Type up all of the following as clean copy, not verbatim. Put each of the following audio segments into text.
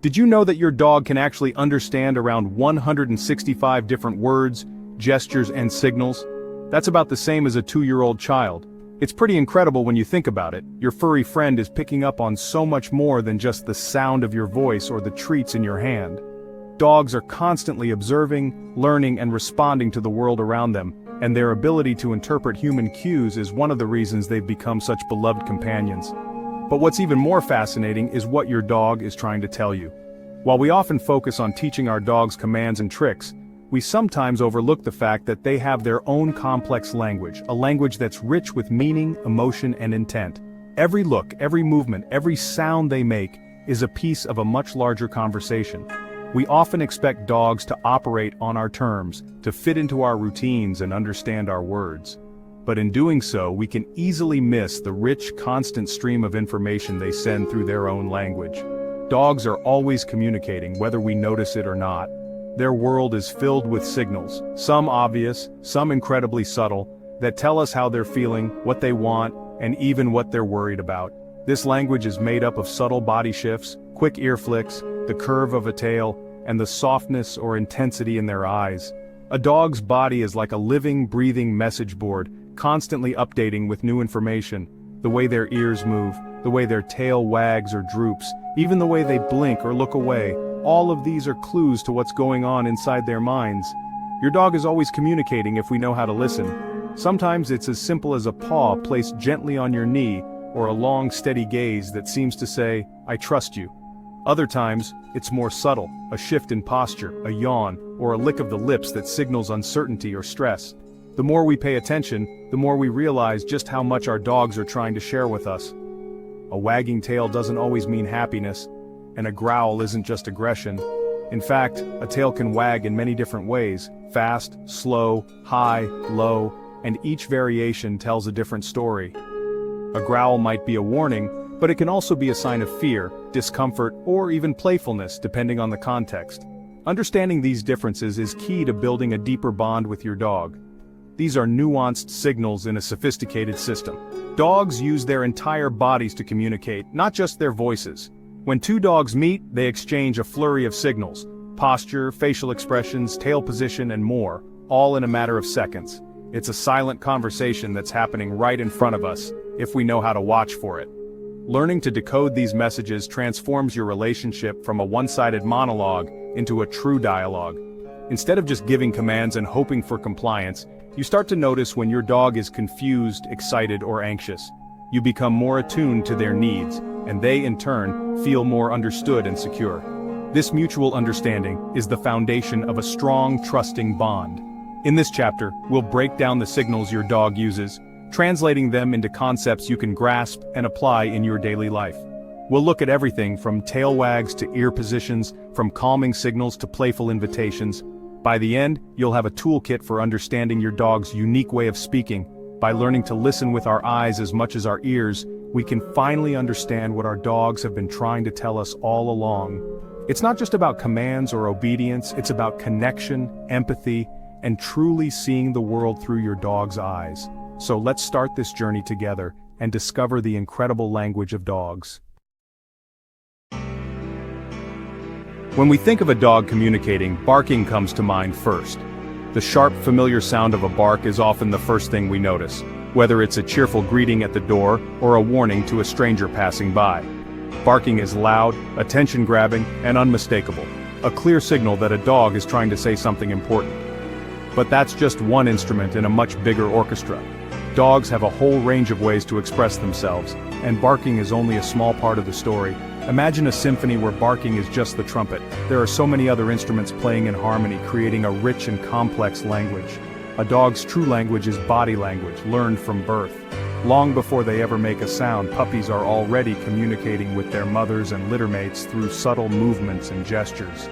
Did you know that your dog can actually understand around 165 different words, gestures, and signals? That's about the same as a 2-year-old child. It's pretty incredible when you think about it. Your furry friend is picking up on so much more than just the sound of your voice or the treats in your hand. Dogs are constantly observing, learning, and responding to the world around them, and their ability to interpret human cues is one of the reasons they've become such beloved companions. But what's even more fascinating is what your dog is trying to tell you. While we often focus on teaching our dogs commands and tricks, we sometimes overlook the fact that they have their own complex language, a language that's rich with meaning, emotion, and intent. Every look, every movement, every sound they make is a piece of a much larger conversation. We often expect dogs to operate on our terms, to fit into our routines and understand our words. But in doing so, we can easily miss the rich, constant stream of information they send through their own language. Dogs are always communicating, whether we notice it or not. Their world is filled with signals, some obvious, some incredibly subtle, that tell us how they're feeling, what they want, and even what they're worried about. This language is made up of subtle body shifts, quick ear flicks, the curve of a tail, and the softness or intensity in their eyes. A dog's body is like a living, breathing message board, constantly updating with new information. The way their ears move, the way their tail wags or droops, even the way they blink or look away, all of these are clues to what's going on inside their minds. Your dog is always communicating if we know how to listen. Sometimes it's as simple as a paw placed gently on your knee, or a long, steady gaze that seems to say, "I trust you." Other times, it's more subtle, a shift in posture, a yawn, or a lick of the lips that signals uncertainty or stress. The more we pay attention, the more we realize just how much our dogs are trying to share with us. A wagging tail doesn't always mean happiness, and a growl isn't just aggression. In fact, a tail can wag in many different ways, fast, slow, high, low, and each variation tells a different story. A growl might be a warning, but it can also be a sign of fear, discomfort, or even playfulness depending on the context. Understanding these differences is key to building a deeper bond with your dog. These are nuanced signals in a sophisticated system. Dogs use their entire bodies to communicate, not just their voices. When two dogs meet, they exchange a flurry of signals: posture, facial expressions, tail position, and more, all in a matter of seconds. It's a silent conversation that's happening right in front of us, if we know how to watch for it. Learning to decode these messages transforms your relationship from a one-sided monologue into a true dialogue. Instead of just giving commands and hoping for compliance, you start to notice when your dog is confused, excited, or anxious. You become more attuned to their needs, and they, in turn, feel more understood and secure. This mutual understanding is the foundation of a strong, trusting bond. In this chapter, we'll break down the signals your dog uses, translating them into concepts you can grasp and apply in your daily life. We'll look at everything from tail wags to ear positions, from calming signals to playful invitations. By the end, you'll have a toolkit for understanding your dog's unique way of speaking. By learning to listen with our eyes as much as our ears, we can finally understand what our dogs have been trying to tell us all along. It's not just about commands or obedience, it's about connection, empathy, and truly seeing the world through your dog's eyes. So let's start this journey together and discover the incredible language of dogs. When we think of a dog communicating, barking comes to mind first. The sharp, familiar sound of a bark is often the first thing we notice, whether it's a cheerful greeting at the door or a warning to a stranger passing by. Barking is loud, attention-grabbing, and unmistakable, a clear signal that a dog is trying to say something important. But that's just one instrument in a much bigger orchestra. Dogs have a whole range of ways to express themselves, and barking is only a small part of the story. Imagine a symphony where barking is just the trumpet. There are so many other instruments playing in harmony, creating a rich and complex language. A dog's true language is body language, learned from birth. Long before they ever make a sound, puppies are already communicating with their mothers and littermates through subtle movements and gestures.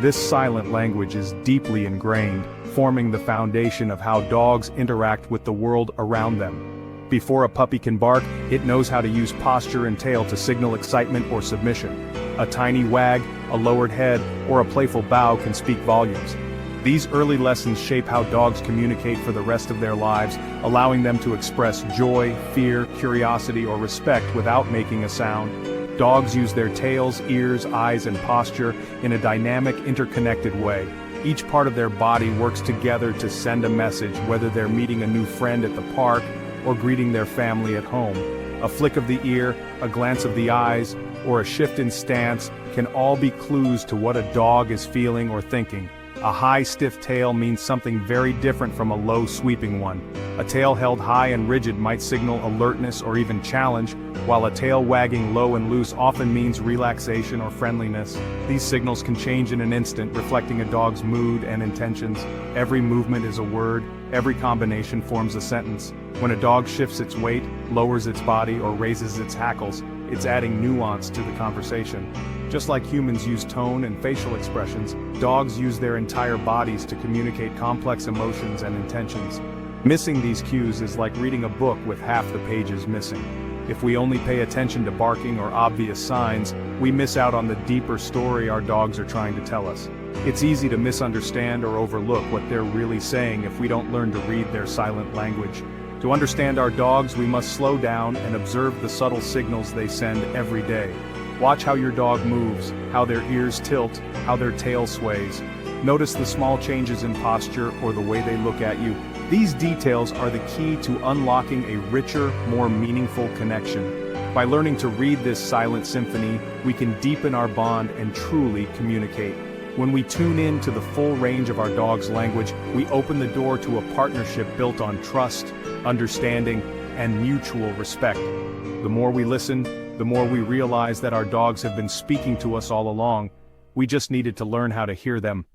This silent language is deeply ingrained, forming the foundation of how dogs interact with the world around them. Before a puppy can bark, it knows how to use posture and tail to signal excitement or submission. A tiny wag, a lowered head, or a playful bow can speak volumes. These early lessons shape how dogs communicate for the rest of their lives, allowing them to express joy, fear, curiosity, or respect without making a sound. Dogs use their tails, ears, eyes, and posture in a dynamic, interconnected way. Each part of their body works together to send a message, whether they're meeting a new friend at the park or greeting their family at home. A flick of the ear, a glance of the eyes, or a shift in stance can all be clues to what a dog is feeling or thinking. A high, stiff tail means something very different from a low, sweeping one. A tail held high and rigid might signal alertness or even challenge, while a tail wagging low and loose often means relaxation or friendliness. These signals can change in an instant, reflecting a dog's mood and intentions. Every movement is a word, every combination forms a sentence. When a dog shifts its weight, lowers its body, or raises its hackles, it's adding nuance to the conversation. Just like humans use tone and facial expressions, dogs use their entire bodies to communicate complex emotions and intentions. Missing these cues is like reading a book with half the pages missing. If we only pay attention to barking or obvious signs, we miss out on the deeper story our dogs are trying to tell us. It's easy to misunderstand or overlook what they're really saying if we don't learn to read their silent language. To understand our dogs, we must slow down and observe the subtle signals they send every day. Watch how your dog moves, how their ears tilt, how their tail sways. Notice the small changes in posture or the way they look at you. These details are the key to unlocking a richer, more meaningful connection. By learning to read this silent symphony, we can deepen our bond and truly communicate. When we tune in to the full range of our dog's language, we open the door to a partnership built on trust, understanding, and mutual respect. The more we listen, the more we realize that our dogs have been speaking to us all along. We just needed to learn how to hear them.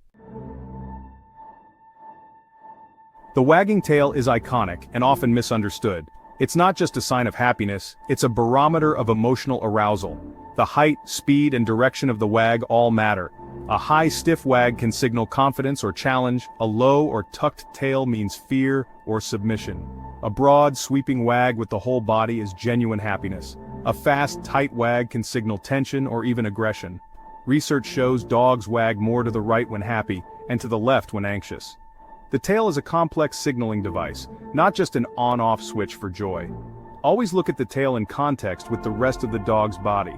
The wagging tail is iconic and often misunderstood. It's not just a sign of happiness, it's a barometer of emotional arousal. The height, speed, and direction of the wag all matter. A high, stiff wag can signal confidence or challenge. A low or tucked tail means fear or submission. A broad, sweeping wag with the whole body is genuine happiness. A fast, tight wag can signal tension or even aggression. Research shows dogs wag more to the right when happy, and to the left when anxious. The tail is a complex signaling device, not just an on-off switch for joy. Always look at the tail in context with the rest of the dog's body.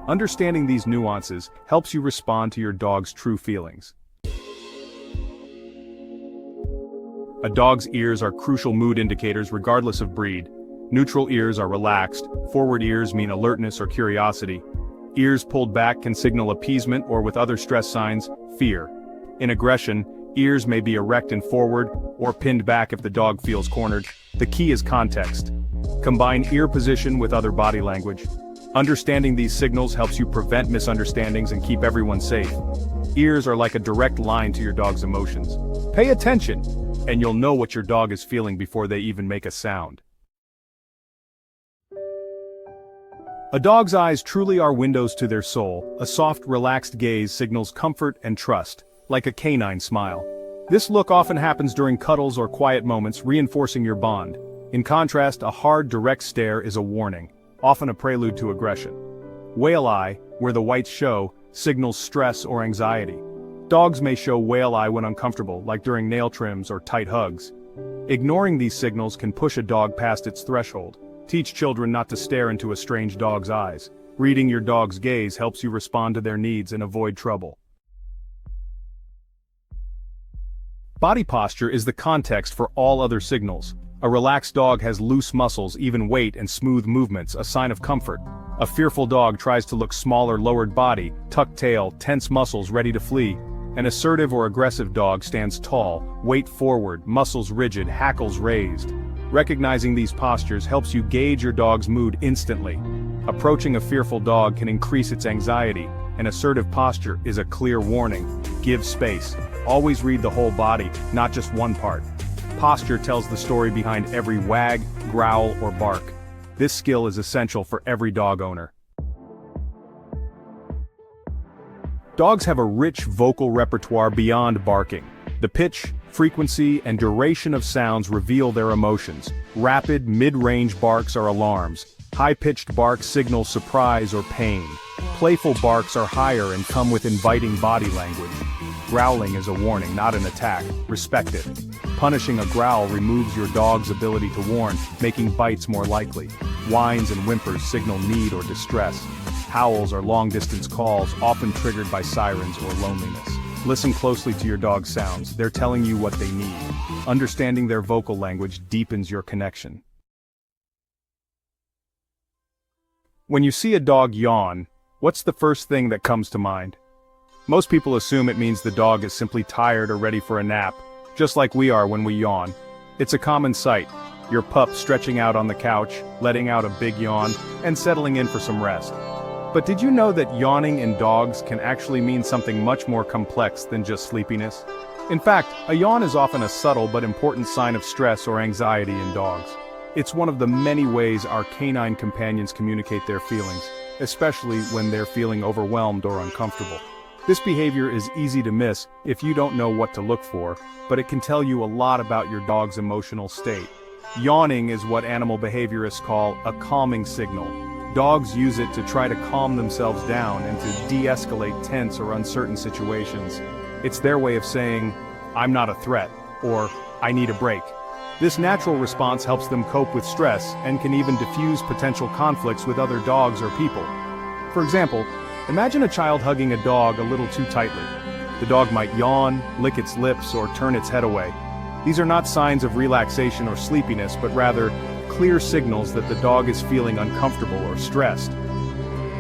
Understanding these nuances helps you respond to your dog's true feelings. A dog's ears are crucial mood indicators regardless of breed. Neutral ears are relaxed, forward ears mean alertness or curiosity. Ears pulled back can signal appeasement or, with other stress signs, fear. In aggression, ears may be erect and forward, or pinned back if the dog feels cornered. The key is context. Combine ear position with other body language. Understanding these signals helps you prevent misunderstandings and keep everyone safe. Ears are like a direct line to your dog's emotions. Pay attention, and you'll know what your dog is feeling before they even make a sound. A dog's eyes truly are windows to their soul. A soft, relaxed gaze signals comfort and trust, like a canine smile. This look often happens during cuddles or quiet moments, reinforcing your bond. In contrast, a hard, direct stare is a warning, often a prelude to aggression. Whale eye, where the whites show, signals stress or anxiety. Dogs may show whale eye when uncomfortable, like during nail trims or tight hugs. Ignoring these signals can push a dog past its threshold. Teach children not to stare into a strange dog's eyes. Reading your dog's gaze helps you respond to their needs and avoid trouble. Body posture is the context for all other signals. A relaxed dog has loose muscles, even weight, and smooth movements, a sign of comfort. A fearful dog tries to look smaller, lowered body, tucked tail, tense muscles ready to flee. An assertive or aggressive dog stands tall, weight forward, muscles rigid, hackles raised. Recognizing these postures helps you gauge your dog's mood instantly. Approaching a fearful dog can increase its anxiety. An assertive posture is a clear warning. Give space. Always read the whole body, not just one part. Posture tells the story behind every wag, growl, or bark. This skill is essential for every dog owner. Dogs have a rich vocal repertoire beyond barking. The pitch, frequency, and duration of sounds reveal their emotions. Rapid, mid-range barks are alarms. High-pitched barks signal surprise or pain. Playful barks are higher and come with inviting body language. Growling is a warning, not an attack. Respect it. Punishing a growl removes your dog's ability to warn, making bites more likely. Whines and whimpers signal need or distress. howls, or long-distance calls, often triggered by sirens or loneliness. Listen closely to your dog's sounds. They're telling you what they need. Understanding their vocal language deepens your connection. When you see a dog yawn, what's the first thing that comes to mind? Most people assume it means the dog is simply tired or ready for a nap, just like we are when we yawn. It's a common sight, your pup stretching out on the couch, letting out a big yawn, and settling in for some rest. But did you know that yawning in dogs can actually mean something much more complex than just sleepiness? In fact, a yawn is often a subtle but important sign of stress or anxiety in dogs. It's one of the many ways our canine companions communicate their feelings, especially when they're feeling overwhelmed or uncomfortable. This behavior is easy to miss if you don't know what to look for, but it can tell you a lot about your dog's emotional state. Yawning is what animal behaviorists call a calming signal. Dogs use it to try to calm themselves down and to de-escalate tense or uncertain situations. It's their way of saying, "I'm not a threat," or "I need a break." This natural response helps them cope with stress and can even diffuse potential conflicts with other dogs or people. For example, imagine a child hugging a dog a little too tightly. The dog might yawn, lick its lips, or turn its head away. These are not signs of relaxation or sleepiness, but rather clear signals that the dog is feeling uncomfortable or stressed.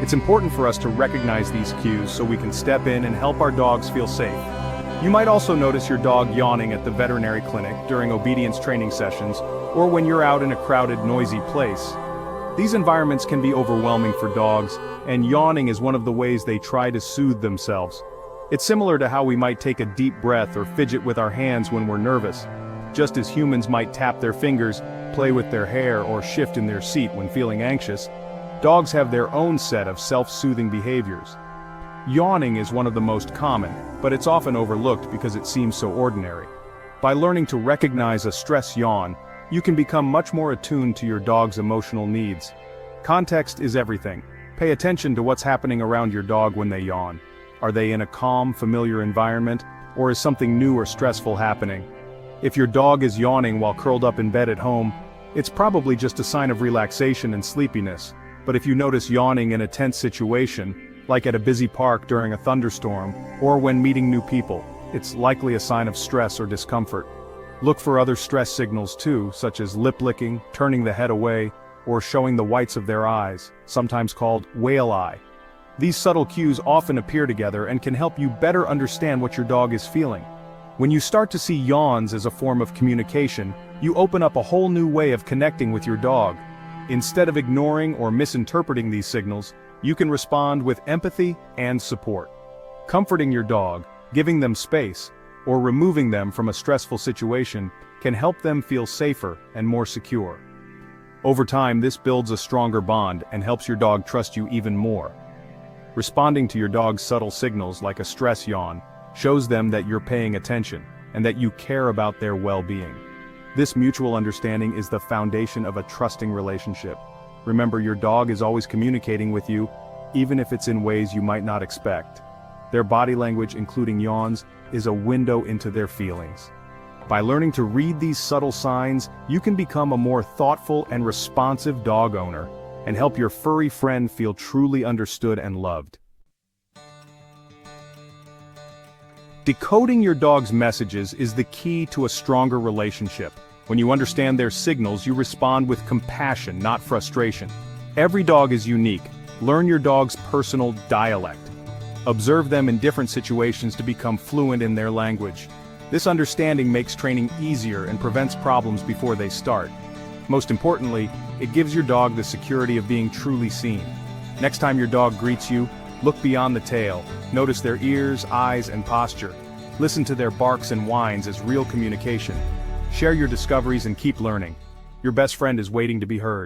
It's important for us to recognize these cues so we can step in and help our dogs feel safe. You might also notice your dog yawning at the veterinary clinic during obedience training sessions, or when you're out in a crowded, noisy place. These environments can be overwhelming for dogs, and yawning is one of the ways they try to soothe themselves. It's similar to how we might take a deep breath or fidget with our hands when we're nervous. Just as humans might tap their fingers, play with their hair, or shift in their seat when feeling anxious, dogs have their own set of self-soothing behaviors. Yawning is one of the most common, but it's often overlooked because it seems so ordinary. By learning to recognize a stress yawn, you can become much more attuned to your dog's emotional needs. Context is everything. Pay attention to what's happening around your dog when they yawn. Are they in a calm, familiar environment, or is something new or stressful happening? If your dog is yawning while curled up in bed at home, it's probably just a sign of relaxation and sleepiness. But if you notice yawning in a tense situation, like at a busy park during a thunderstorm, or when meeting new people, it's likely a sign of stress or discomfort. Look for other stress signals too, such as lip licking, turning the head away, or showing the whites of their eyes, sometimes called whale eye. These subtle cues often appear together and can help you better understand what your dog is feeling. When you start to see yawns as a form of communication, you open up a whole new way of connecting with your dog. Instead of ignoring or misinterpreting these signals, you can respond with empathy and support. Comforting your dog, giving them space, or removing them from a stressful situation can help them feel safer and more secure. Over time, this builds a stronger bond and helps your dog trust you even more. Responding to your dog's subtle signals like a stress yawn shows them that you're paying attention and that you care about their well-being. This mutual understanding is the foundation of a trusting relationship. Remember, your dog is always communicating with you, even if it's in ways you might not expect. Their body language, including yawns, is a window into their feelings. By learning to read these subtle signs, you can become a more thoughtful and responsive dog owner, and help your furry friend feel truly understood and loved. Decoding your dog's messages is the key to a stronger relationship. When you understand their signals, you respond with compassion, not frustration. Every dog is unique. Learn your dog's personal dialect. Observe them in different situations to become fluent in their language. This understanding makes training easier and prevents problems before they start. Most importantly, it gives your dog the security of being truly seen. Next time your dog greets you, look beyond the tail. Notice their ears, eyes, and posture. Listen to their barks and whines as real communication. Share your discoveries and keep learning. Your best friend is waiting to be heard.